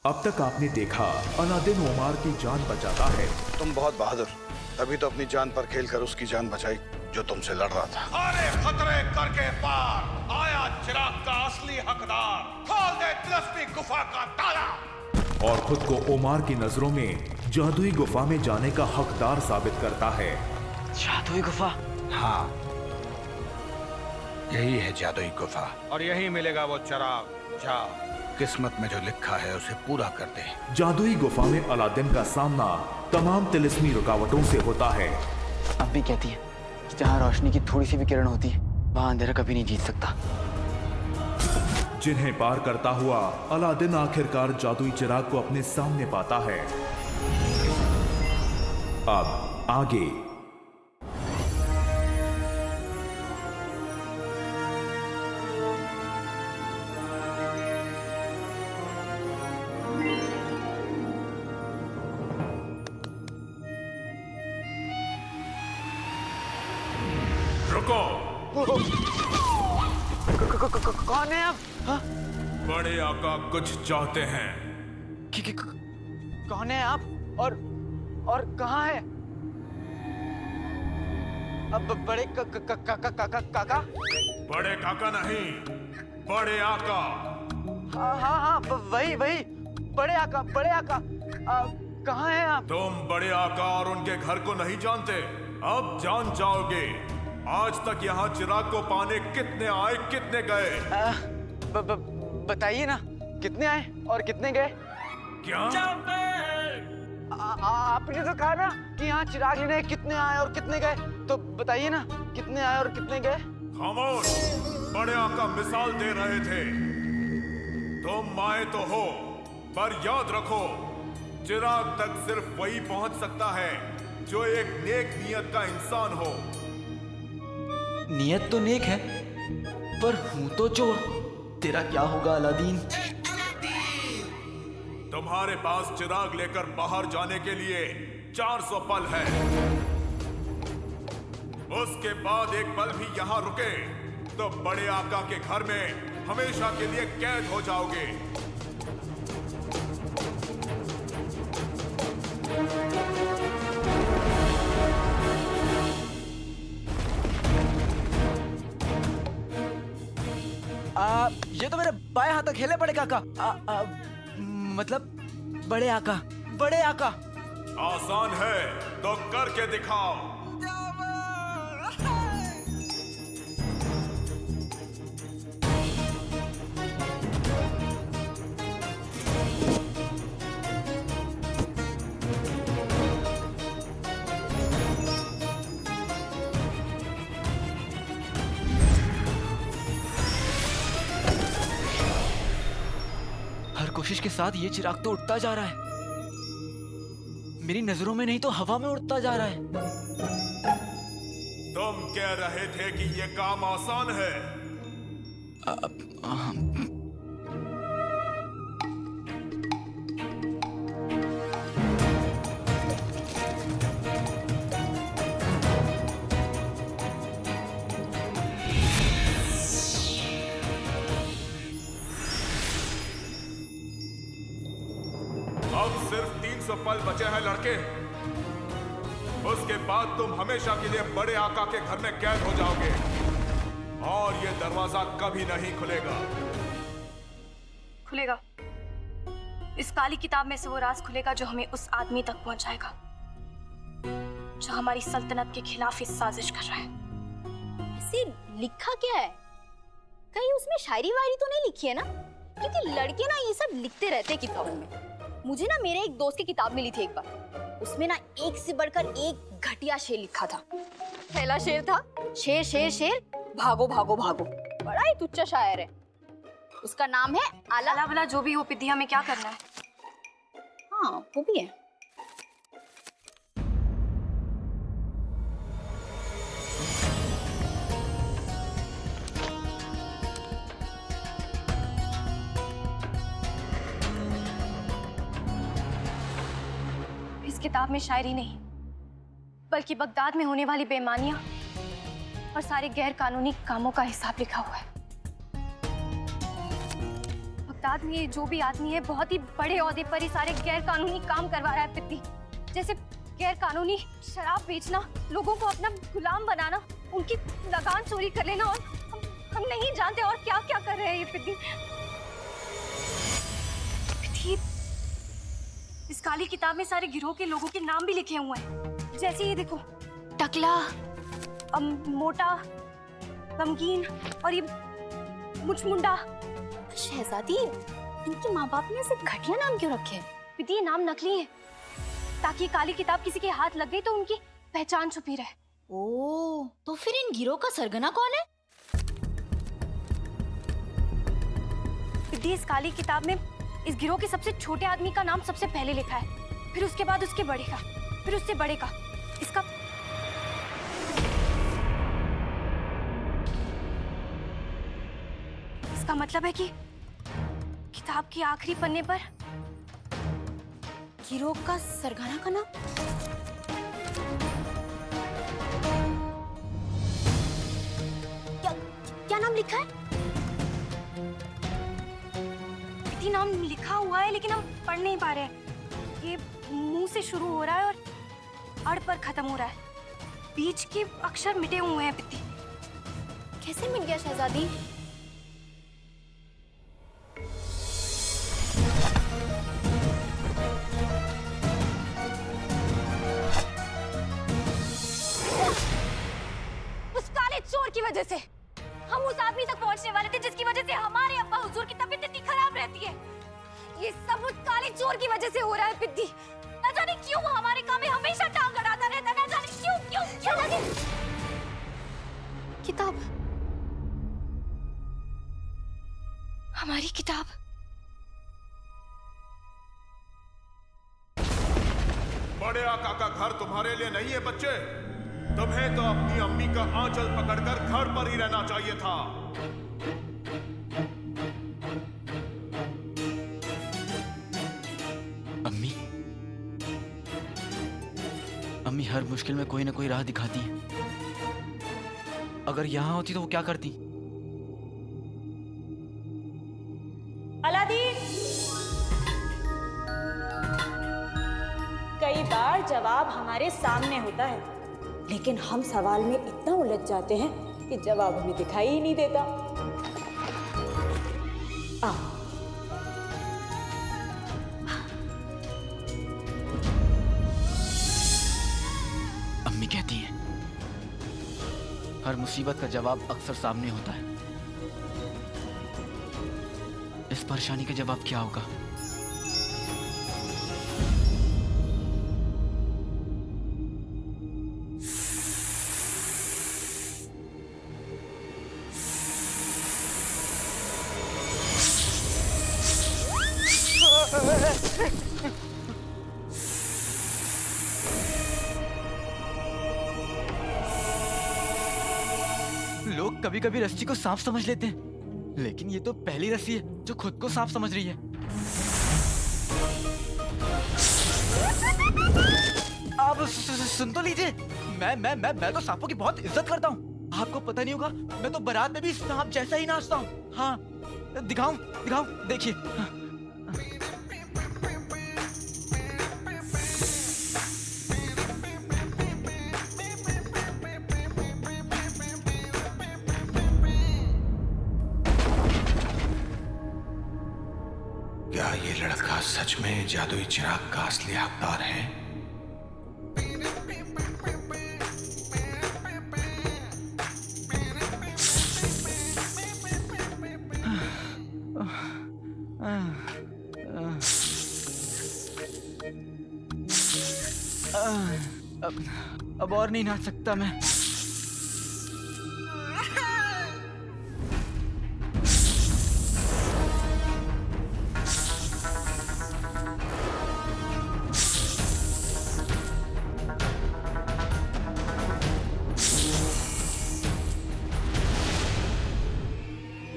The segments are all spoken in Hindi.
अब तक आपने देखा अलादीन ओमार की जान बचाता है। तुम बहुत बहादुर, तभी तो अपनी जान पर खेलकर उसकी जान बचाई जो तुमसे लड़ रहा था। अरे खतरे करके पार आया चिराग का असली हकदार, खोल दे तिलस्मी गुफा का ताला। और खुद को ओमार की नजरों में जादुई गुफा में जाने का हकदार साबित करता है। जादुई गुफा? हाँ, यही है जादुई गुफा और यही मिलेगा वो चिराग। जा, किस्मत में जो लिखा है उसे पूरा कर दे। जादुई गुफा में अलादीन का सामना तमाम तिलिस्मी रुकावटों से होता है। अब भी कहती है कि जहाँ रोशनी की थोड़ी सी भी किरण होती है वहाँ अंधेरा कभी नहीं जीत सकता। जिन्हें पार करता हुआ अलादीन आखिरकार जादुई चिराग को अपने सामने पाता है। अब आगे। रुको। कौन है आप? हाँ? बड़े आका कुछ चाहते हैं। कौन है आप? और कहाँ है? अब बड़े काका? बड़े काका नहीं, बड़े आका। हाँ, वही बड़े आका। कहाँ है आप? तुम बड़े आका और उनके घर को नहीं जानते, अब जान जाओगे। आज तक यहाँ चिराग को पाने कितने आए कितने गए? बताइए ना, कितने आए और कितने गए? क्या? आपने तो कहा ना कि यहाँ चिराग लेने कितने आए और कितने गए, तो बताइए ना कितने आए और कितने गए? खामोश, बड़े आका मिसाल दे रहे थे। तुम आए तो हो, पर याद रखो चिराग तक सिर्फ वही पहुंच सकता है जो एक नेक नियत का इंसान हो। नियत तो नेक है, पर हूं तो चोर। तेरा क्या होगा अलादीन? तुम्हारे पास चिराग लेकर बाहर जाने के लिए 400 पल है। उसके बाद एक पल भी यहाँ रुके तो बड़े आका के घर में हमेशा के लिए कैद हो जाओगे। ये तो मेरे बाएं हाथ तक खेले बड़े काका। मतलब बड़े आका। आसान है तो करके दिखाओ। हर कोशिश के साथ ये चिराग तो उठता जा रहा है। मेरी नजरों में नहीं तो हवा में उड़ता जा रहा है। तुम कह रहे थे कि ये काम आसान है। अब सिर्फ 300 पल बचे हैं लड़के। उसके बाद तुम हमेशा के लिए बड़े आका के घर में कैद हो जाओगे और ये दरवाजा कभी नहीं खुलेगा। खुलेगा। इस काली किताब में से वो राज खुलेगा जो हमें उस आदमी तक पहुंचाएगा जो हमारी सल्तनत के खिलाफ इस साजिश कर रहा है। ऐसे लिखा क्या है? कहीं उसमें शायरी वायरी तो नहीं लिखी है ना? क्योंकि लड़के ना ये सब लिखते रहते हैं किताबों में। मुझे ना मेरे एक दोस्त की किताब मिली थी एक बार, उसमें ना एक से बढ़कर एक घटिया शेर लिखा था। पहला शेर था, शेर शेर शेर भागो भागो भागो। बड़ा ही तुच्चा शायर है। उसका नाम है आला। अला भला जो भी हो, पिद्दी हमें क्या करना है? हाँ वो भी है। इस किताब में शायरी नहीं बल्कि बगदाद में होने वाली बेईमानियां और सारे गैर कानूनी कामों का हिसाब लिखा हुआ है। जायदाद में ये जो भी आदमी है बहुत ही बड़े ओहदे पर ही सारे गैर कानूनी काम करवा रहा है पित्ती। जैसे गैर कानूनी शराब बेचना, लोगों को अपना गुलाम बनाना, उनकी लगान चोरी कर लेना, और हम नहीं जानते और क्या क्या कर रहे हैं ये पित्ती। पित्ती, इस काली किताब में सारे गिरोह के लोगों के नाम भी लिखे हुए हैं। जैसे ये देखो, टकला, मोटा, गमगीन और ये मुचमुंडा। शहजादी, इनके माँ बाप ने ऐसे घटिया नाम क्यों रखे हैं? पित्ती, ये नाम नकली है ताकि ये काली किताब किसी के हाथ लग गई तो उनकी पहचान छुपी रहे। ओ, तो फिर इन गिरोह का सरगना कौन है? पित्ती, इस काली किताब में इस गिरोह के सबसे छोटे आदमी का नाम सबसे पहले लिखा है, फिर उसके बाद उसके बड़े का, फिर उससे बड़े का। इसका मतलब है कि किताब के आखिरी पन्ने पर गिरोह का सरगना का नाम? क्या नाम लिखा है? इतनी नाम लिखा हुआ है लेकिन हम पढ़ नहीं पा रहे हैं। ये मुंह से शुरू हो रहा है और अड़ पर खत्म हो रहा है। बीच के अक्षर मिटे हुए हैं पित्ती। कैसे मिट गया शहजादी? चोर की वजह से हम उस आदमी तक पहुंचने वाले थे जिसकी वजह से हमारे अब्बा हुजूर की तबीयत इतनी खराब रहती है। ये सब उस काले चोर की वजह से हो रहा है पित्ती। न जाने क्यों वो हमारे काम में हमेशा टांग अड़ाता रहता है। न जाने क्यों क्यों क्यों लगे। किताब, हमारी किताब। बड़े आका का घर तुम्हारे लिए नहीं है बच्चे। तुम्हें तो अपनी अम्मी का आंचल पकड़कर घर पर ही रहना चाहिए था। अम्मी, अम्मी हर मुश्किल में कोई ना कोई राह दिखाती है। अगर यहां होती तो वो क्या करती? अलादीन, कई बार जवाब हमारे सामने होता है लेकिन हम सवाल में इतना उलझ जाते हैं कि जवाब हमें दिखाई ही नहीं देता। अम्मी कहती हैं हर मुसीबत का जवाब अक्सर सामने होता है। इस परेशानी का जवाब क्या होगा? लोग कभी कभी रस्सी को सांप समझ लेते हैं, लेकिन ये तो पहली रस्सी है जो खुद को सांप समझ रही है। आप सुन तो लीजिए, मैं तो सांपों की बहुत इज्जत करता हूँ। आपको पता नहीं होगा, मैं तो बारात में भी सांप जैसा ही नाचता हूँ। हाँ, दिखाऊं देखिए। हाँ। क्या ये लड़का सच में जादुई चिराग का असली हकदार है? अब और नहीं नाच सकता मैं।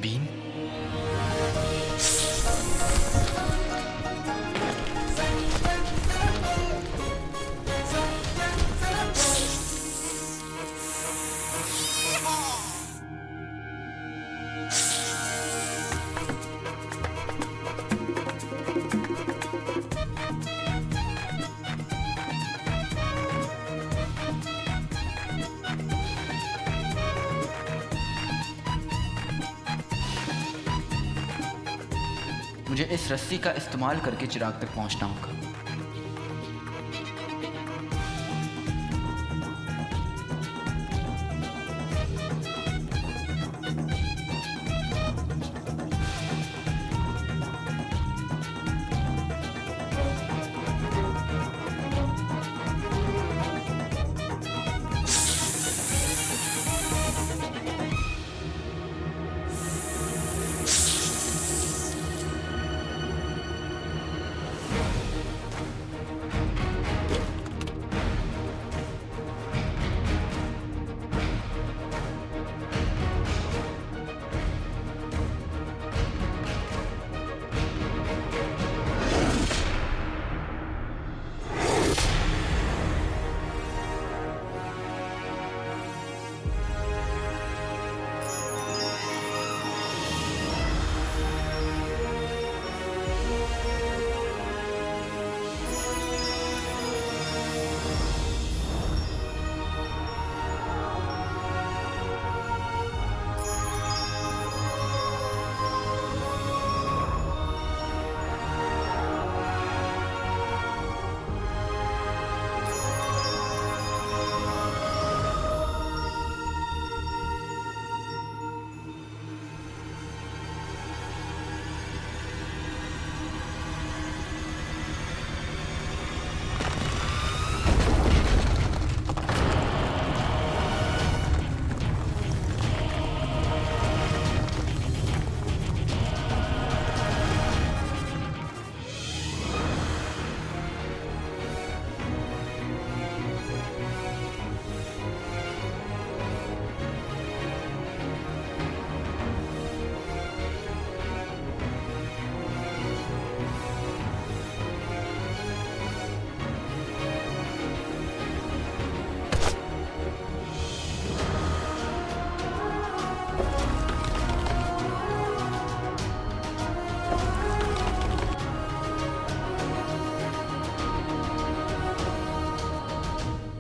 बीन, मुझे इस रस्सी का इस्तेमाल करके चिराग तक पहुंचना होगा।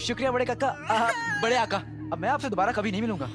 शुक्रिया बड़े काका। बड़े आका, अब मैं आपसे दोबारा कभी नहीं मिलूंगा।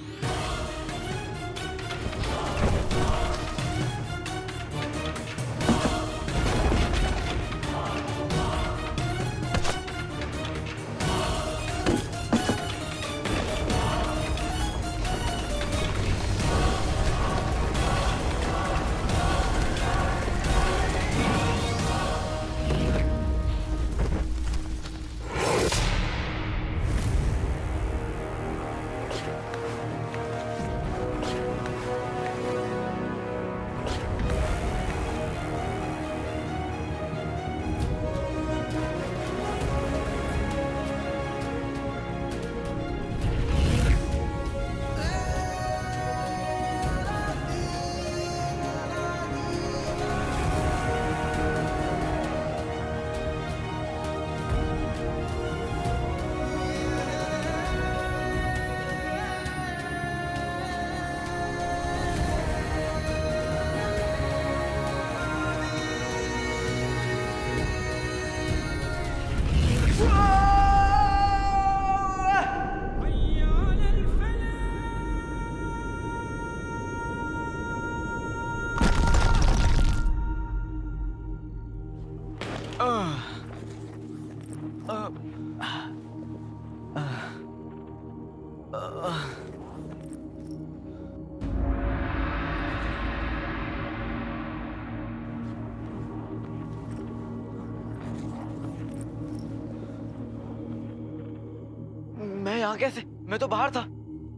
मैं यहाँ कैसे? मैं तो बाहर था।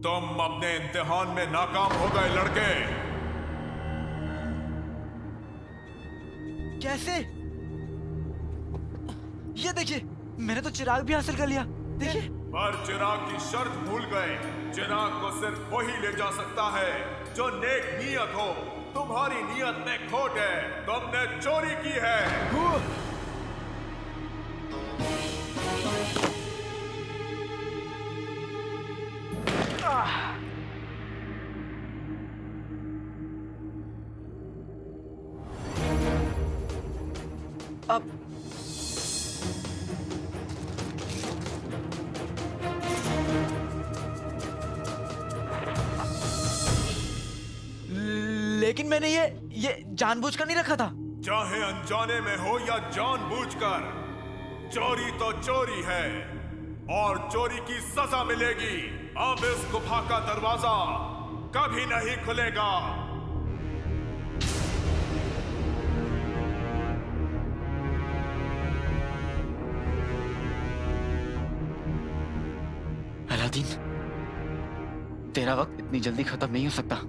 तुम अपने इम्तिहान में नाकाम हो गए लड़के। कैसे? ये देखिए, मैंने तो चिराग भी हासिल कर लिया। देखिए। पर चिराग की शर्त भूल गए। चिराग को सिर्फ वही ले जा सकता है जो नेक नियत हो। तुम्हारी नियत में खोट है। तुमने चोरी की है। अब लेकिन मैंने ये जानबूझकर नहीं रखा था। चाहे अनजाने में हो या जानबूझकर, चोरी तो चोरी है और चोरी की सजा मिलेगी। अब इस गुफा का दरवाजा कभी नहीं खुलेगा। अलादीन, तेरा वक्त इतनी जल्दी खत्म नहीं हो सकता।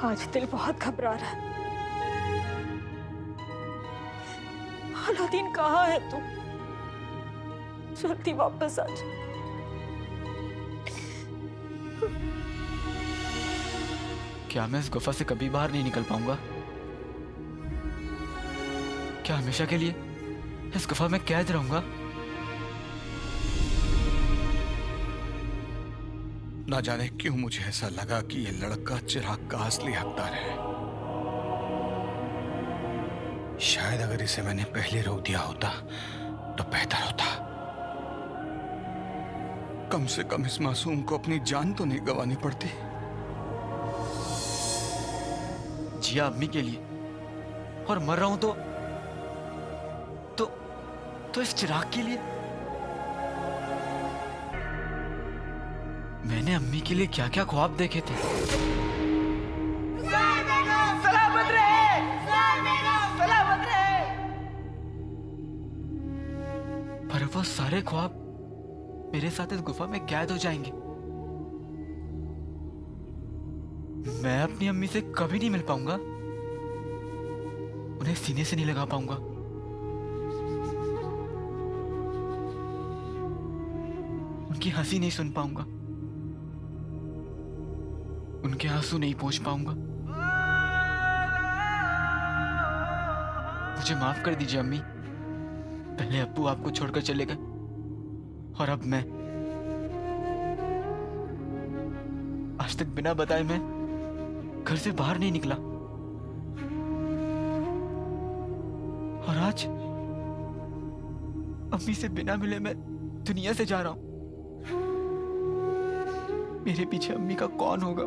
आज दिल बहुत घबरा रहा है। अलादीन, कहाँ है तू? जल्दी वापस आ जा। क्या मैं इस गुफा से कभी बाहर नहीं निकल पाऊंगा? क्या हमेशा के लिए इस गुफा में कैद रहूंगा? ना जाने क्यों मुझे ऐसा लगा कि ये लड़का चिराग का असली हकदार है। शायद अगर इसे मैंने पहले रोक दिया होता तो बेहतर होता। कम से कम इस मासूम को अपनी जान तो नहीं गंवानी पड़ती। जिया अम्मी के लिए, और मर रहा हूं तो इस चिराग के लिए। मैंने अम्मी के लिए क्या क्या ख्वाब देखे थे। सलामत रहे, सलामत रहे। पर वो सारे ख्वाब मेरे साथ इस गुफा में कैद हो जाएंगे। मैं अपनी अम्मी से कभी नहीं मिल पाऊंगा, उन्हें सीने से नहीं लगा पाऊंगा। उनकी हंसी नहीं सुन पाऊंगा, उनके आंसू नहीं पहुंच पाऊंगा। मुझे माफ कर दीजिए अम्मी। पहले अब्बू आपको छोड़कर चले गए और अब मैं। आज तक बिना बताए मैं घर से बाहर नहीं निकला, और आज अम्मी से बिना मिले मैं दुनिया से जा रहा हूं। मेरे पीछे अम्मी का कौन होगा?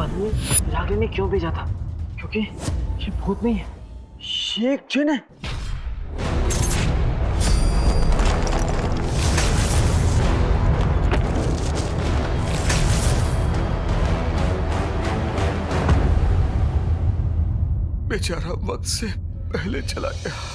आदमी रागिनी ने क्यों भेजा था? क्योंकि ये भूत नहीं है, ये एक जिन है। बेचारा वक्त से पहले चला गया।